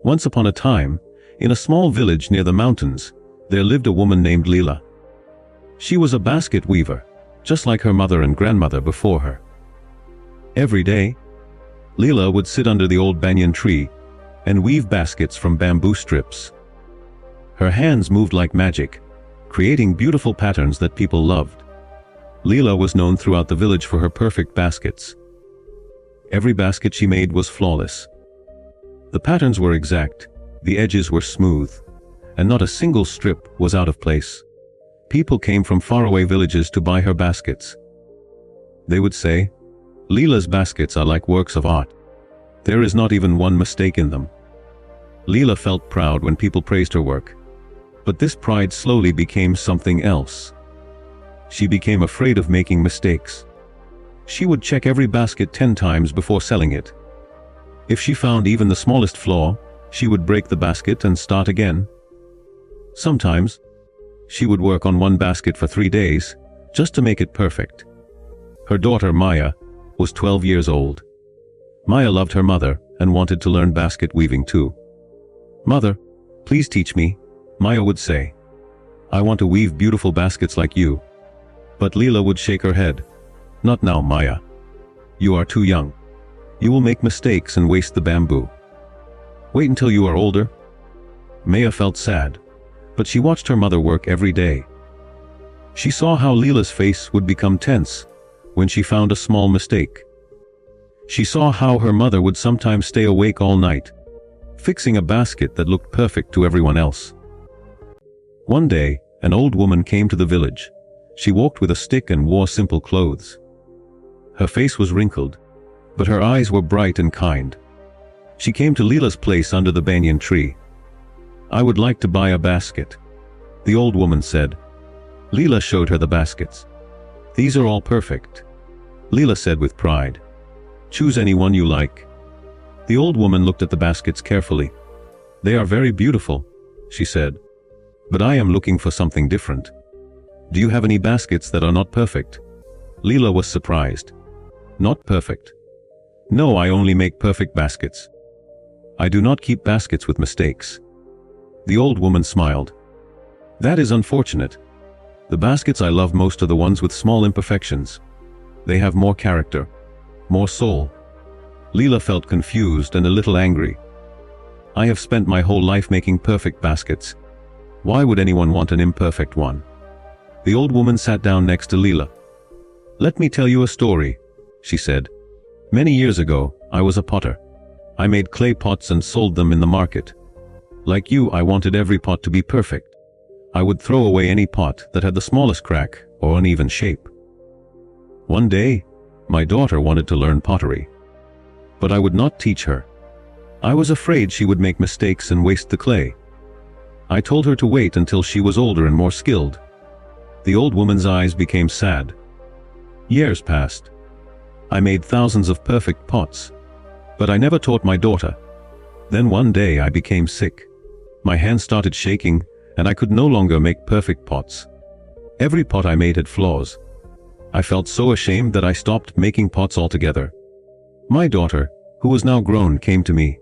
Once upon a time, in a small village near the mountains, there lived a woman named Leela. She was a basket weaver, just like her mother and grandmother before her. Every day, Leela would sit under the old banyan tree and weave baskets from bamboo strips. Her hands moved like magic, creating beautiful patterns that people loved. Leela was known throughout the village for her perfect baskets. Every basket she made was flawless. The patterns were exact, the edges were smooth, and not a single strip was out of place. People came from faraway villages to buy her baskets. They would say, "Leela's baskets are like works of art. There is not even one mistake in them." Leela felt proud when people praised her work. But this pride slowly became something else. She became afraid of making mistakes. She would check every basket 10 times before selling it. If she found even the smallest flaw, she would break the basket and start again. Sometimes, she would work on one basket for 3 days, just to make it perfect. Her daughter, Maya, was 12 years old. Maya loved her mother and wanted to learn basket weaving too. "Mother, please teach me," Maya would say. "I want to weave beautiful baskets like you." But Leela would shake her head. "Not now, Maya. You are too young. You will make mistakes and waste the bamboo. Wait until you are older." Maya felt sad, but she watched her mother work every day. She saw how Leela's face would become tense when she found a small mistake. She saw how her mother would sometimes stay awake all night, fixing a basket that looked perfect to everyone else. One day, an old woman came to the village. She walked with a stick and wore simple clothes. Her face was wrinkled, but her eyes were bright and kind. She came to Leela's place under the banyan tree. "I would like to buy a basket," the old woman said. Leela showed her the baskets. "These are all perfect," Leela said with pride. "Choose any one you like." The old woman looked at the baskets carefully. "They are very beautiful," she said. "But I am looking for something different. Do you have any baskets that are not perfect?" Leela was surprised. "Not perfect? No, I only make perfect baskets. I do not keep baskets with mistakes." The old woman smiled. "That is unfortunate. The baskets I love most are the ones with small imperfections. They have more character, more soul." Leela felt confused and a little angry. "I have spent my whole life making perfect baskets. Why would anyone want an imperfect one?" The old woman sat down next to Leela. "Let me tell you a story," she said. "Many years ago, I was a potter. I made clay pots and sold them in the market. Like you, I wanted every pot to be perfect. I would throw away any pot that had the smallest crack or uneven shape. One day, my daughter wanted to learn pottery. But I would not teach her. I was afraid she would make mistakes and waste the clay. I told her to wait until she was older and more skilled." The old woman's eyes became sad. "Years passed. I made thousands of perfect pots, but I never taught my daughter. Then one day I became sick. My hands started shaking, and I could no longer make perfect pots. Every pot I made had flaws. I felt so ashamed that I stopped making pots altogether. My daughter, who was now grown, came to me.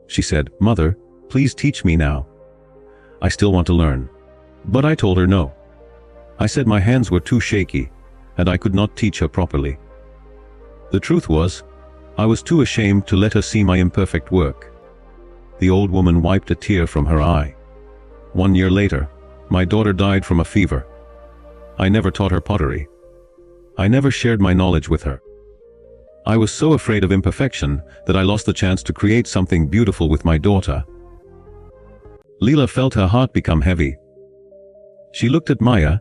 She said, 'Mother, please teach me now. I still want to learn.' But I told her no. I said my hands were too shaky, and I could not teach her properly. The truth was, I was too ashamed to let her see my imperfect work." The old woman wiped a tear from her eye. 1 year later, my daughter died from a fever. I never taught her pottery. I never shared my knowledge with her. I was so afraid of imperfection that I lost the chance to create something beautiful with my daughter. Leela felt her heart become heavy. She looked at Maya,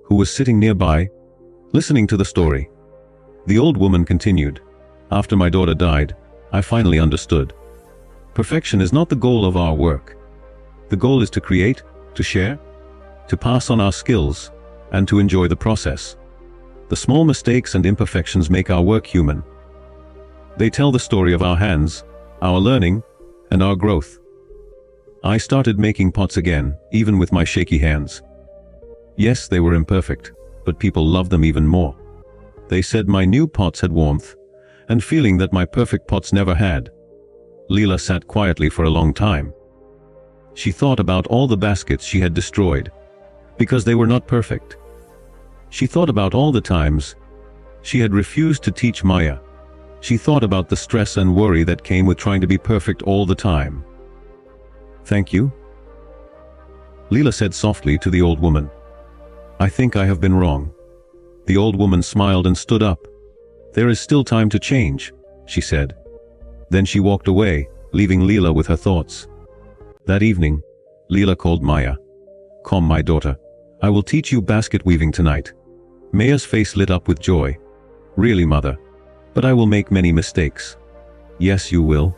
who was sitting nearby, listening to the story. The old woman continued, "After my daughter died, I finally understood. Perfection is not the goal of our work. The goal is to create, to share, to pass on our skills, and to enjoy the process. The small mistakes and imperfections make our work human. They tell the story of our hands, our learning, and our growth." I started making pots again, even with my shaky hands. Yes, they were imperfect, but people loved them even more. They said my new pots had warmth, and feeling that my perfect pots never had. Leela sat quietly for a long time. She thought about all the baskets she had destroyed, because they were not perfect. She thought about all the times she had refused to teach Maya. She thought about the stress and worry that came with trying to be perfect all the time. "Thank you," Leela said softly to the old woman. "I think I have been wrong." The old woman smiled and stood up. "There is still time to change," she said. Then she walked away, leaving Leela with her thoughts. That evening, Leela called Maya. "Come, my daughter. I will teach you basket weaving tonight." Maya's face lit up with joy. "Really, mother? But I will make many mistakes." "Yes, you will,"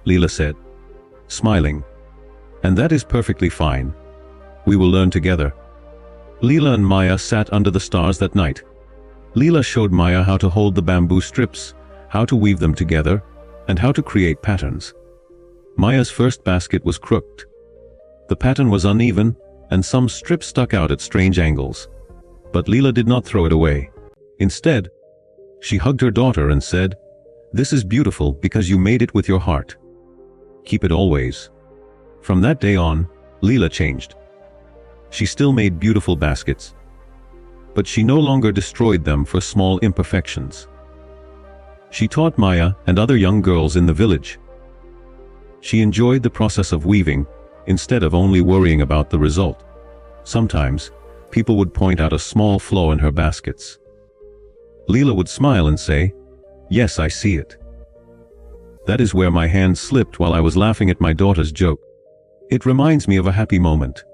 Leela said, smiling. "And that is perfectly fine. We will learn together." Leela and Maya sat under the stars that night. Leela showed Maya how to hold the bamboo strips, how to weave them together, and how to create patterns. Maya's first basket was crooked. The pattern was uneven, and some strips stuck out at strange angles. But Leela did not throw it away. Instead, she hugged her daughter and said, "This is beautiful because you made it with your heart. Keep it always." From that day on, Leela changed. She still made beautiful baskets, but she no longer destroyed them for small imperfections. She taught Maya and other young girls in the village. She enjoyed the process of weaving, instead of only worrying about the result. Sometimes, people would point out a small flaw in her baskets. Leela would smile and say, "Yes, I see it. That is where my hand slipped while I was laughing at my daughter's joke. It reminds me of a happy moment."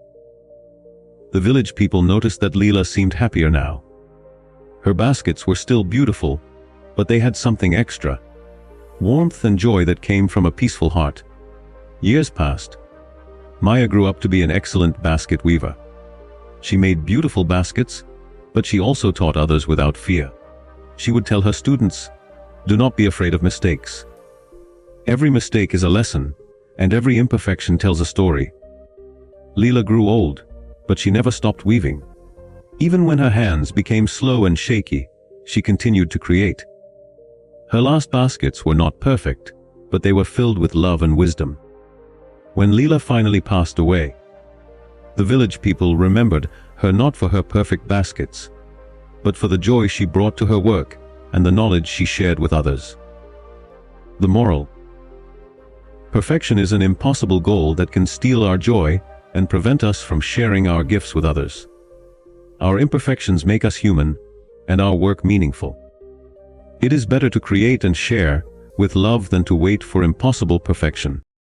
The village people noticed that Leela seemed happier now. Her baskets were still beautiful, but they had something extra. Warmth and joy that came from a peaceful heart. Years passed. Maya grew up to be an excellent basket weaver. She made beautiful baskets, but she also taught others without fear. She would tell her students, "Do not be afraid of mistakes. Every mistake is a lesson, and every imperfection tells a story." Leela grew old, but she never stopped weaving. Even when her hands became slow and shaky, she continued to create. Her last baskets were not perfect, but they were filled with love and wisdom. When Leela finally passed away, the village people remembered her not for her perfect baskets, but for the joy she brought to her work and the knowledge she shared with others. The moral: perfection is an impossible goal that can steal our joy and prevent us from sharing our gifts with others. Our imperfections make us human and our work meaningful. It is better to create and share with love than to wait for impossible perfection.